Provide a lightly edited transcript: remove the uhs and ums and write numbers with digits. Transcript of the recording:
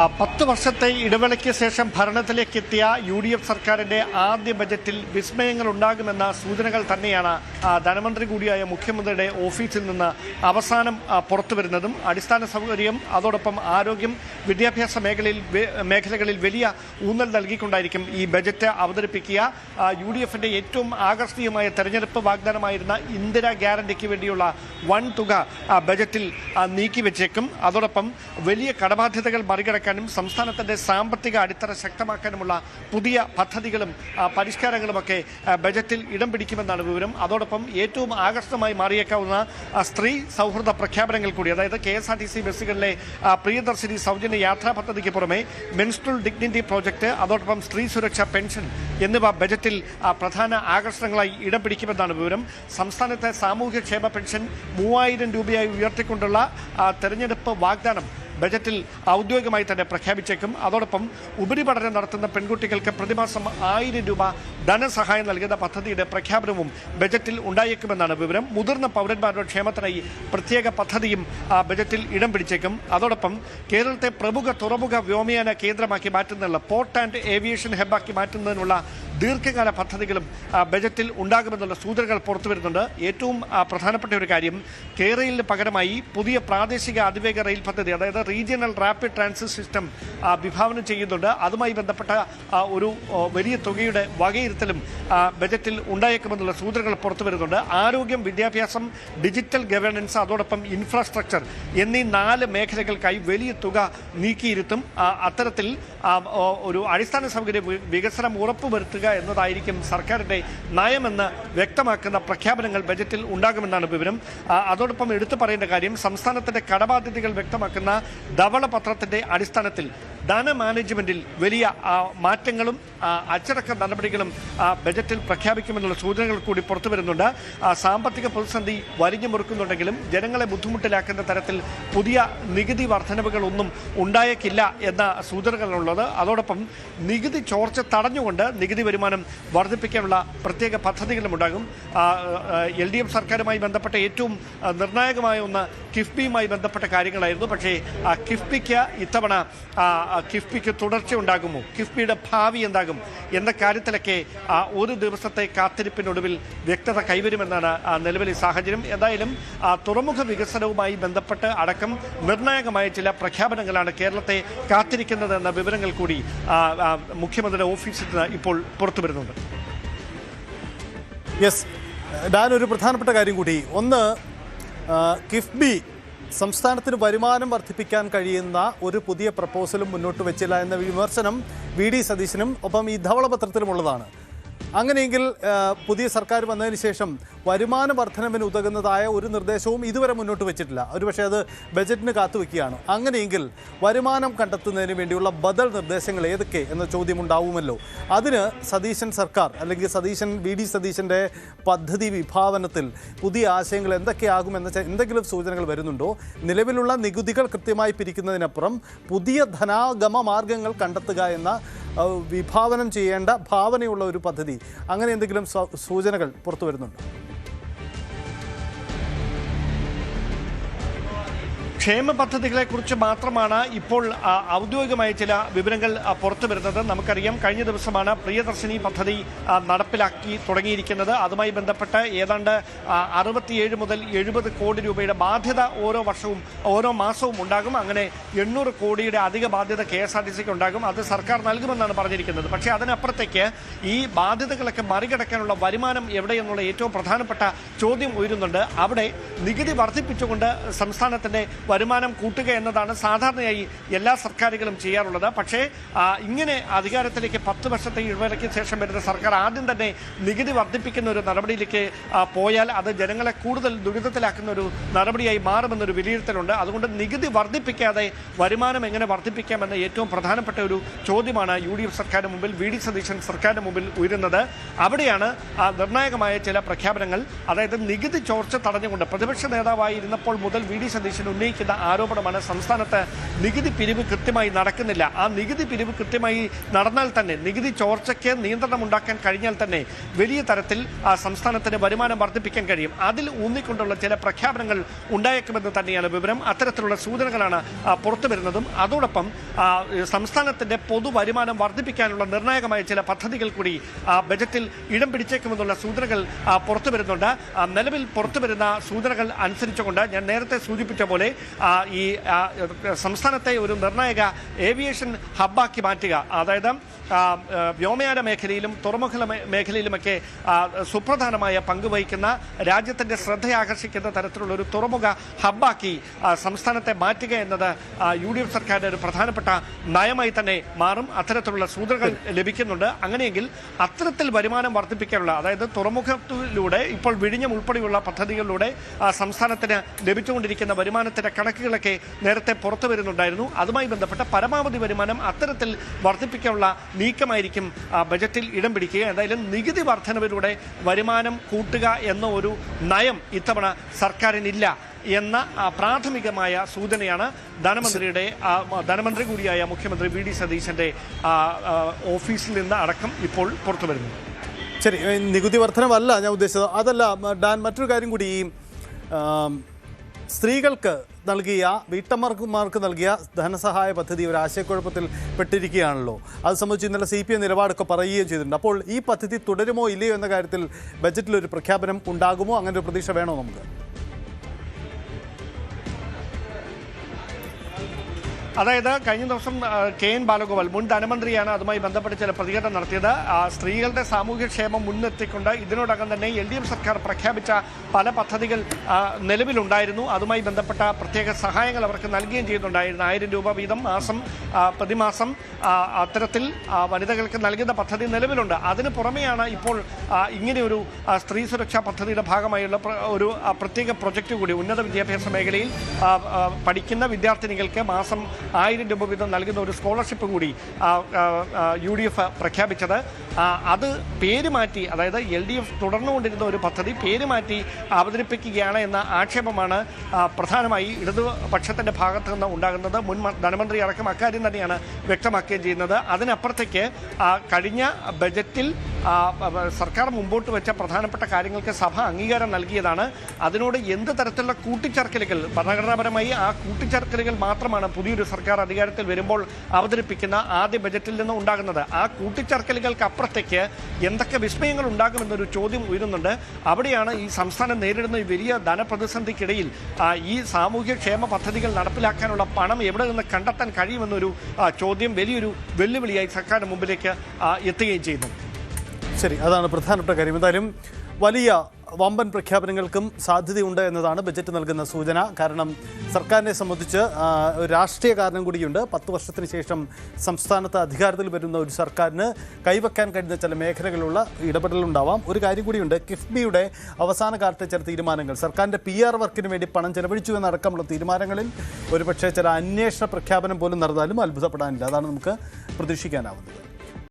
10 വർഷത്തെ ഇടവേളയ്ക്ക് ശേഷം ഭരണത്തിലേക്ക് എത്തിയ UDF സർക്കാരിന്റെ ആദ്യ ബജറ്റിൽ വിസ്മയങ്ങൾ ഉണ്ടാകുമെന്ന സൂചനകൾ തന്നെയാണ് ധനമന്ത്രി കൂടിയായ മുഖ്യമന്ത്രിയുടെ ഓഫീസിൽ നിന്ന് അവസാനം പുറത്തുവരുന്നതും. അടിസ്ഥാന സൗകര്യം, അതോടൊപ്പം ആരോഗ്യം, വിദ്യാഭ്യാസ മേഖലകളിൽ വലിയ ഊന്നൽ നൽകിക്കൊണ്ടായിരിക്കും ഈ ബജറ്റ് അവതരിപ്പിക്കുക. UDFന്റെ ഏറ്റവും ആകർഷണീയമായ തെരഞ്ഞെടുപ്പ് വാഗ്ദാനമായിരുന്ന ഇന്ദിരാ ഗ്യാരണ്ടിക്ക് വേണ്ടിയുള്ള വൻ തുക ബജറ്റിൽ നീക്കിവെച്ചേക്കും. അതോടൊപ്പം വലിയ കടബാധ്യതകൾ മറികടക്കാൻ സംസ്ഥാനത്തിന്റെ സാമ്പത്തിക അടിത്തറ ശക്തമാക്കാനുമുള്ള പുതിയ പദ്ധതികളും പരിഷ്കാരങ്ങളുമൊക്കെ ബജറ്റിൽ ഇടം പിടിക്കുമെന്നാണ് വിവരം. അതോടൊപ്പം ഏറ്റവും ആകർഷകമായി മാറിയേക്കാവുന്ന സ്ത്രീ സൗഹൃദ പ്രഖ്യാപനങ്ങൾ കൂടി, അതായത് KSRTC ബസ്സുകളിലെ പ്രിയദർശിനി സൗജന്യ യാത്രാ പദ്ധതിക്ക് പുറമെ മെൻസ്ട്രൽ ഡിഗ്നിറ്റി പ്രോജക്റ്റ്, അതോടൊപ്പം സ്ത്രീ സുരക്ഷാ പെൻഷൻ എന്നിവ ബജറ്റിൽ പ്രധാന ആകർഷണങ്ങളായി ഇടം പിടിക്കുമെന്നാണ് വിവരം. സംസ്ഥാനത്തെ സാമൂഹ്യക്ഷേമ പെൻഷൻ 3000 രൂപയായി ഉയർത്തിക്കൊണ്ടുള്ള തെരഞ്ഞെടുപ്പ് വാഗ്ദാനം ബജറ്റിൽ ഔദ്യോഗികമായി തന്നെ പ്രഖ്യാപിച്ചേക്കും. അതോടൊപ്പം ഉപരിപഠനം നടത്തുന്ന പെൺകുട്ടികൾക്ക് പ്രതിമാസം 1000 രൂപ ധനസഹായം നൽകുന്ന പദ്ധതിയുടെ പ്രഖ്യാപനവും ബജറ്റിൽ ഉണ്ടായേക്കുമെന്നാണ് വിവരം. മുതിർന്ന പൗരന്മാരുടെ ക്ഷേമത്തിനായി പ്രത്യേക പദ്ധതിയും ബജറ്റിൽ ഇടം പിടിച്ചേക്കും. അതോടൊപ്പം കേരളത്തെ പ്രമുഖ തുറമുഖ വ്യോമയാന കേന്ദ്രമാക്കി മാറ്റുന്നതിനുള്ള പോർട്ട് ആൻഡ് ഏവിയേഷൻ ഹബ്ബാക്കി മാറ്റുന്നതിനുള്ള ദീർഘകാല പദ്ധതികളും ബജറ്റിൽ ഉണ്ടാകുമെന്നുള്ള സൂചനകൾ പുറത്തുവരുന്നുണ്ട്. ഏറ്റവും പ്രധാനപ്പെട്ട ഒരു കാര്യം, കേരളത്തിന് പകരമായി പുതിയ പ്രാദേശിക അതിവേഗ റെയിൽ പദ്ധതി, അതായത് റീജിയണൽ റാപ്പിഡ് ട്രാൻസിറ്റ് സിസ്റ്റം വിഭാവനം ചെയ്യുന്നുണ്ട്. അതുമായി ബന്ധപ്പെട്ട ഒരു വലിയ തുകയുടെ വകയിരുത്തലും ബജറ്റിൽ ഉണ്ടായേക്കുമെന്നുള്ള സൂചനകൾ പുറത്തു വരുന്നുണ്ട്. ആരോഗ്യം, വിദ്യാഭ്യാസം, ഡിജിറ്റൽ ഗവേണൻസ്, അതോടൊപ്പം ഇൻഫ്രാസ്ട്രക്ചർ എന്നീ 4 മേഖലകൾക്കായി വലിയ തുക നീക്കിയിരുത്തും. അത്തരത്തിൽ ഒരു അടിസ്ഥാന സൗകര്യ വികസനം ഉറപ്പുവരുത്തുക എന്നതായിരിക്കും സർക്കാരിന്റെ നയമെന്ന് വ്യക്തമാക്കുന്ന പ്രഖ്യാപനങ്ങൾ ബജറ്റിൽ ഉണ്ടാകുമെന്നാണ് വിവരം. അതോടൊപ്പം എടുത്തു പറയേണ്ട കാര്യം, സംസ്ഥാനത്തിന്റെ കടബാധ്യതകൾ വ്യക്തമാക്കുന്ന ധവളപത്രത്തിന്റെ അടിസ്ഥാനത്തിൽ ധനമാനേജ്മെന്റിൽ വലിയ മാറ്റങ്ങളും അച്ചടക്ക നടപടികളും ബജറ്റിൽ പ്രഖ്യാപിക്കുമെന്നുള്ള സൂചനകൾ കൂടി പുറത്തു വരുന്നുണ്ട്. സാമ്പത്തിക പ്രതിസന്ധി വരിഞ്ഞു മുറുക്കുന്നുണ്ടെങ്കിലും ജനങ്ങളെ ബുദ്ധിമുട്ടിലാക്കുന്ന തരത്തിൽ പുതിയ നികുതി വർധനവുകളൊന്നും ഉണ്ടായേക്കില്ല എന്ന സൂചനകളുള്ളത്. അതോടൊപ്പം നികുതി ചോർച്ച തടഞ്ഞുകൊണ്ട് നികുതി വരുമാനം വർദ്ധിപ്പിക്കാനുള്ള പ്രത്യേക പദ്ധതികളും ഉണ്ടാകും. LDF സർക്കാരുമായി ബന്ധപ്പെട്ട ഏറ്റവും നിർണായകമായ ഒന്ന് കിഫ്ബിയുമായി ബന്ധപ്പെട്ട കാര്യങ്ങളായിരുന്നു. പക്ഷേ കിഫ്ബിക്ക് ഇത്തവണ കിഫ്ബിക്ക് തുടർച്ച ഉണ്ടാകുമോ, കിഫ്ബിയുടെ ഭാവി എന്താകും എന്ന കാര്യത്തിലൊക്കെ ഒരു ദിവസത്തെ കാത്തിരിപ്പിനൊടുവിൽ വ്യക്തത കൈവരുമെന്നാണ് നിലവിലെ സാഹചര്യം. എന്തായാലും തുറമുഖ വികസനവുമായി ബന്ധപ്പെട്ട് അടക്കം നിർണായകമായ ചില പ്രഖ്യാപനങ്ങളാണ് കേരളത്തെ കാത്തിരിക്കുന്നതെന്ന വിവരങ്ങൾ കൂടി മുഖ്യമന്ത്രിയുടെ ഓഫീസിൽ നിന്ന് ഇപ്പോൾ പുറത്തു വരുന്നുണ്ട്. യെസ് ഡാൻ, ഒരു പ്രധാനപ്പെട്ട കാര്യം കൂടി. ഒന്ന്, കിഫ്ബി സംസ്ഥാനത്തിന് വരുമാനം വർദ്ധിപ്പിക്കാൻ കഴിയുന്ന ഒരു പുതിയ പ്രപ്പോസലും മുന്നോട്ട് വെച്ചില്ല എന്ന വിമർശനം VD സതീശനും ഒപ്പം ഈ ധവളപത്രത്തിലുമുള്ളതാണ്. അങ്ങനെയെങ്കിൽ പുതിയ സർക്കാർ വന്നതിന് ശേഷം വരുമാന വർധനവിന് ഉതകുന്നതായ ഒരു നിർദ്ദേശവും ഇതുവരെ മുന്നോട്ട് വെച്ചിട്ടില്ല. ഒരുപക്ഷെ അത് ബജറ്റിന് കാത്തുവെക്കുകയാണ്. അങ്ങനെയെങ്കിൽ വരുമാനം കണ്ടെത്തുന്നതിന് വേണ്ടിയുള്ള ബദൽ നിർദ്ദേശങ്ങൾ ഏതൊക്കെ എന്ന ചോദ്യം ഉണ്ടാവുമല്ലോ. അതിന് സതീശൻ സർക്കാർ അല്ലെങ്കിൽ VD സതീശൻ്റെ പദ്ധതി വിഭാവനത്തിൽ പുതിയ ആശയങ്ങൾ എന്തൊക്കെയാകുമെന്ന എന്തെങ്കിലും സൂചനകൾ വരുന്നുണ്ടോ? നിലവിലുള്ള നികുതികൾ കൃത്യമായി പിരിക്കുന്നതിനപ്പുറം പുതിയ ധനാഗമ മാർഗങ്ങൾ കണ്ടെത്തുക എന്ന വിഭാവനം ചെയ്യേണ്ട ഭാവനയുള്ള ഒരു പദ്ധതി, അങ്ങനെ എന്തെങ്കിലും സൂചനകൾ പുറത്തു വരുന്നുണ്ട്? ക്ഷേമ പദ്ധതികളെക്കുറിച്ച് മാത്രമാണ് ഇപ്പോൾ ഔദ്യോഗികമായ ചില വിവരങ്ങൾ പുറത്തു വരുന്നത്. നമുക്കറിയാം, കഴിഞ്ഞ ദിവസമാണ് പ്രിയദർശിനി പദ്ധതി നടപ്പിലാക്കി തുടങ്ങിയിരിക്കുന്നത്. അതുമായി ബന്ധപ്പെട്ട് ഏതാണ്ട് 67 മുതൽ 70 കോടി രൂപയുടെ ബാധ്യത ഓരോ വർഷവും ഓരോ മാസവും ഉണ്ടാകും. അങ്ങനെ 800 കോടിയുടെ അധിക ബാധ്യത KSRTCക്ക് ഉണ്ടാകും. അത് സർക്കാർ നൽകുമെന്നാണ് പറഞ്ഞിരിക്കുന്നത്. പക്ഷേ അതിനപ്പുറത്തേക്ക് ഈ ബാധ്യതകളൊക്കെ മറികടക്കാനുള്ള വരുമാനം എവിടെയെന്നുള്ള ഏറ്റവും പ്രധാനപ്പെട്ട ചോദ്യം ഉയരുന്നുണ്ട്. അവിടെ നികുതി വർദ്ധിപ്പിച്ചുകൊണ്ട് സംസ്ഥാനത്തിൻ്റെ വരുമാനം കൂട്ടുക എന്നതാണ് സാധാരണയായി എല്ലാ സർക്കാരുകളും ചെയ്യാറുള്ളത്. പക്ഷേ ഇങ്ങനെ അധികാരത്തിലേക്ക് 10 വർഷത്തെ ഇടവേളയ്ക്ക് ശേഷം വരുന്ന സർക്കാർ ആദ്യം തന്നെ നികുതി വർദ്ധിപ്പിക്കുന്ന ഒരു നടപടിയിലേക്ക് പോയാൽ അത് ജനങ്ങളെ കൂടുതൽ ദുരിതത്തിലാക്കുന്ന ഒരു നടപടിയായി മാറുമെന്നൊരു വിലയിരുത്തലുണ്ട്. അതുകൊണ്ട് നികുതി വർദ്ധിപ്പിക്കാതെ വരുമാനം എങ്ങനെ വർദ്ധിപ്പിക്കാമെന്ന ഏറ്റവും പ്രധാനപ്പെട്ട ഒരു ചോദ്യമാണ് UDF സർക്കാരിന് മുമ്പിൽ, VD സതീശൻ സർക്കാരിന് മുമ്പിൽ ഉയരുന്നത്. അവിടെയാണ് നിർണായകമായ ചില പ്രഖ്യാപനങ്ങൾ, അതായത് നികുതി ചോർച്ച തടഞ്ഞുകൊണ്ട് പ്രതിപക്ഷ നേതാവായിരുന്നപ്പോൾ മുതൽ VD സതീശൻ ഉന്നയിക്കുന്ന ഉന്നയിക്കുന്ന ആരോപണമാണ് സംസ്ഥാനത്ത് നികുതി പിരിവ് കൃത്യമായി നടക്കുന്നില്ല. ആ നികുതി പിരിവ് കൃത്യമായി നടന്നാൽ തന്നെ, നികുതി ചോർച്ചയ്ക്ക് നിയന്ത്രണം ഉണ്ടാക്കാൻ കഴിഞ്ഞാൽ തന്നെ വലിയ തരത്തിൽ സംസ്ഥാനത്തിന് വരുമാനം വർദ്ധിപ്പിക്കാൻ കഴിയും. അതിൽ ഊന്നിക്കൊണ്ടുള്ള ചില പ്രഖ്യാപനങ്ങൾ ഉണ്ടായേക്കുമെന്ന് തന്നെയാണ് വിവരം. അത്തരത്തിലുള്ള സൂചനകളാണ് പുറത്തു വരുന്നതും. അതോടൊപ്പം സംസ്ഥാനത്തിന്റെ പൊതുവരുമാനം വർദ്ധിപ്പിക്കാനുള്ള നിർണായകമായ ചില പദ്ധതികൾ കൂടി ബജറ്റിൽ ഇടം പിടിച്ചേക്കുമെന്നുള്ള സൂചനകൾ പുറത്തു വരുന്നുണ്ട്. നിലവിൽ പുറത്തു വരുന്ന സൂചനകൾ അനുസരിച്ചുകൊണ്ട് ഞാൻ നേരത്തെ സൂചിപ്പിച്ച പോലെ ഈ സംസ്ഥാനത്തെ ഒരു നിർണായക ഏവിയേഷൻ ഹബ്ബാക്കി മാറ്റുക, അതായത് വ്യോമയാന മേഖലയിലും തുറമുഖ മേഖലയിലുമൊക്കെ സുപ്രധാനമായ പങ്കുവഹിക്കുന്ന, രാജ്യത്തിന്റെ ശ്രദ്ധയാകർഷിക്കുന്ന തരത്തിലുള്ള ഒരു തുറമുഖ ഹബ്ബാക്കി സംസ്ഥാനത്തെ മാറ്റുക എന്നത് UDF സർക്കാരിന്റെ ഒരു പ്രധാനപ്പെട്ട നയമായി തന്നെ മാറും. അത്തരത്തിലുള്ള സൂചനകൾ ലഭിക്കുന്നുണ്ട്. അങ്ങനെയെങ്കിൽ അത്തരത്തിൽ വരുമാനം വർദ്ധിപ്പിക്കാനുള്ള, അതായത് തുറമുഖത്തിലൂടെ ഇപ്പോൾ വിഴിഞ്ഞം ഉൾപ്പെടെയുള്ള പദ്ധതികളിലൂടെ സംസ്ഥാനത്തിന് ലഭിച്ചുകൊണ്ടിരിക്കുന്ന വരുമാനത്തിന്റെ കണക്കുകളൊക്കെ നേരത്തെ പുറത്തു വരുന്നുണ്ടായിരുന്നു. അതുമായി ബന്ധപ്പെട്ട പരമാവധി വരുമാനം അത്തരത്തിൽ വർദ്ധിപ്പിക്കാനുള്ള നീക്കമായിരിക്കും ബജറ്റിൽ ഇടം പിടിക്കുക. എന്തായാലും നികുതി വർധനവിലൂടെ വരുമാനം കൂട്ടുക എന്ന ഒരു നയം ഇത്തവണ സർക്കാരിനില്ല എന്ന പ്രാഥമികമായ സൂചനയാണ് ധനമന്ത്രി കൂടിയായ മുഖ്യമന്ത്രി VD സതീശന്റെ ഓഫീസിൽ നിന്ന് അടക്കം ഇപ്പോൾ പുറത്തു വരുന്നത്. ശരി, നികുതി വർധനമല്ല ഞാൻ ഉദ്ദേശിച്ചത്. അതല്ല ഡാൻ, മറ്റൊരു കാര്യം കൂടി, സ്ത്രീകൾക്ക് നൽകിയ, വീട്ടമ്മമാർക്ക് നൽകിയ ധനസഹായ പദ്ധതി ഒരു ആശയക്കുഴപ്പത്തിൽ പെട്ടിരിക്കുകയാണല്ലോ. അത് സംബന്ധിച്ച് ഇന്നലെ CPM നിലപാടൊക്കെ പറയുകയും ചെയ്തിട്ടുണ്ട്. അപ്പോൾ ഈ പദ്ധതി തുടരുമോ ഇല്ലയോ എന്ന കാര്യത്തിൽ ബജറ്റിലൊരു പ്രഖ്യാപനം ഉണ്ടാകുമോ? അങ്ങനെ ഒരു പ്രതീക്ഷ വേണോ നമുക്ക്? അതായത് കഴിഞ്ഞ ദിവസം KN ബാലഗോപാൽ മുൻ ധനമന്ത്രിയാണ് അതുമായി ബന്ധപ്പെട്ട് ചില പ്രതികരണം നടത്തിയത്. സ്ത്രീകളുടെ സാമൂഹ്യക്ഷേമം മുൻനിർത്തിക്കൊണ്ട് ഇതിനോടകം തന്നെ LDF സർക്കാർ പ്രഖ്യാപിച്ച പല പദ്ധതികൾ നിലവിലുണ്ടായിരുന്നു. അതുമായി ബന്ധപ്പെട്ട പ്രത്യേക സഹായങ്ങൾ അവർക്ക് നൽകുകയും ചെയ്യുന്നുണ്ടായിരുന്നു. 1000 രൂപ വീതം പ്രതിമാസം അത്തരത്തിൽ വനിതകൾക്ക് നൽകുന്ന പദ്ധതി നിലവിലുണ്ട്. അതിന് പുറമെയാണ് ഇപ്പോൾ ഇങ്ങനെയൊരു സ്ത്രീ സുരക്ഷാ പദ്ധതിയുടെ ഭാഗമായുള്ള ഒരു പ്രത്യേക പ്രൊജക്റ്റ് കൂടി ഉന്നത വിദ്യാഭ്യാസ മേഖലയിൽ പഠിക്കുന്ന വിദ്യാർത്ഥിനികൾക്ക് മാസം 1000 രൂപ വീതം നൽകുന്ന ഒരു സ്കോളർഷിപ്പ് കൂടി UDF പ്രഖ്യാപിച്ചത്. അത് പേര് മാറ്റി, അതായത് LDF തുടർന്നുകൊണ്ടിരുന്ന ഒരു പദ്ധതി പേര് മാറ്റി അവതരിപ്പിക്കുകയാണ് എന്ന ആക്ഷേപമാണ് പ്രധാനമായി ഇടതുപക്ഷത്തിന്റെ ഭാഗത്ത് നിന്ന് ഉണ്ടാകുന്നത്. മുൻ ധനമന്ത്രി അടക്കം അക്കാര്യം തന്നെയാണ് വ്യക്തമാക്കുകയും ചെയ്യുന്നത്. അതിനപ്പുറത്തേക്ക് കഴിഞ്ഞ ബജറ്റിൽ സർക്കാർ മുമ്പോട്ട് വെച്ച പ്രധാനപ്പെട്ട കാര്യങ്ങൾക്ക് സഭ അംഗീകാരം നൽകിയതാണ്. അതിനോട് എന്ത് തരത്തിലുള്ള കൂട്ടിച്ചേർക്കലുകൾ, ഭരണഘടനാപരമായി ആ കൂട്ടിച്ചേർക്കലുകൾ മാത്രമാണ് പുതിയൊരു സർക്കാർ അധികാരത്തിൽ വരുമ്പോൾ അവതരിപ്പിക്കുന്ന ആദ്യ ബജറ്റിൽ നിന്ന് ഉണ്ടാകുന്നത്. ആ കൂട്ടിച്ചേർക്കലുകൾക്ക് അപ്പുറത്തേക്ക് എന്തൊക്കെ വിസ്മയങ്ങൾ ഉണ്ടാകുമെന്നൊരു ചോദ്യം ഉയരുന്നുണ്ട്. അവിടെയാണ് ഈ സംസ്ഥാനം നേരിടുന്ന ഈ വലിയ ധനപ്രതിസന്ധിക്കിടയിൽ ഈ സാമൂഹ്യക്ഷേമ പദ്ധതികൾ നടപ്പിലാക്കാനുള്ള പണം എവിടെ നിന്ന് കണ്ടെത്താൻ കഴിയുമെന്നൊരു ചോദ്യം വലിയൊരു വെല്ലുവിളിയായി സർക്കാരിന് മുമ്പിലേക്ക് എത്തുകയും ചെയ്യുന്നു. ശരി, അതാണ് പ്രധാനപ്പെട്ട കാര്യം. എന്തായാലും വലിയ വമ്പൻ പ്രഖ്യാപനങ്ങൾക്കും സാധ്യതയുണ്ട് എന്നതാണ് ബജറ്റ് നൽകുന്ന സൂചന. കാരണം സർക്കാരിനെ സംബന്ധിച്ച് രാഷ്ട്രീയ കാരണം കൂടിയുണ്ട്. 10 വർഷത്തിന് ശേഷം സംസ്ഥാനത്ത് അധികാരത്തിൽ വരുന്ന ഒരു സർക്കാരിന് കൈവയ്ക്കാൻ കഴിയുന്ന ചില മേഖലകളുള്ള ഇടപെടലുണ്ടാവാം. ഒരു കാര്യം കൂടിയുണ്ട്, കിഫ്ബിയുടെ അവസാന കാലത്തെ ചില തീരുമാനങ്ങൾ, സർക്കാരിൻ്റെ PR വർക്കിന് വേണ്ടി പണം ചെലവഴിച്ചു എന്നടക്കമുള്ള തീരുമാനങ്ങളിൽ ഒരുപക്ഷെ ചില അന്വേഷണ പ്രഖ്യാപനം പോലും നടന്നാലും അത്ഭുതപ്പെടാനില്ല. അതാണ് നമുക്ക് പ്രതീക്ഷിക്കാനാവുന്നത്.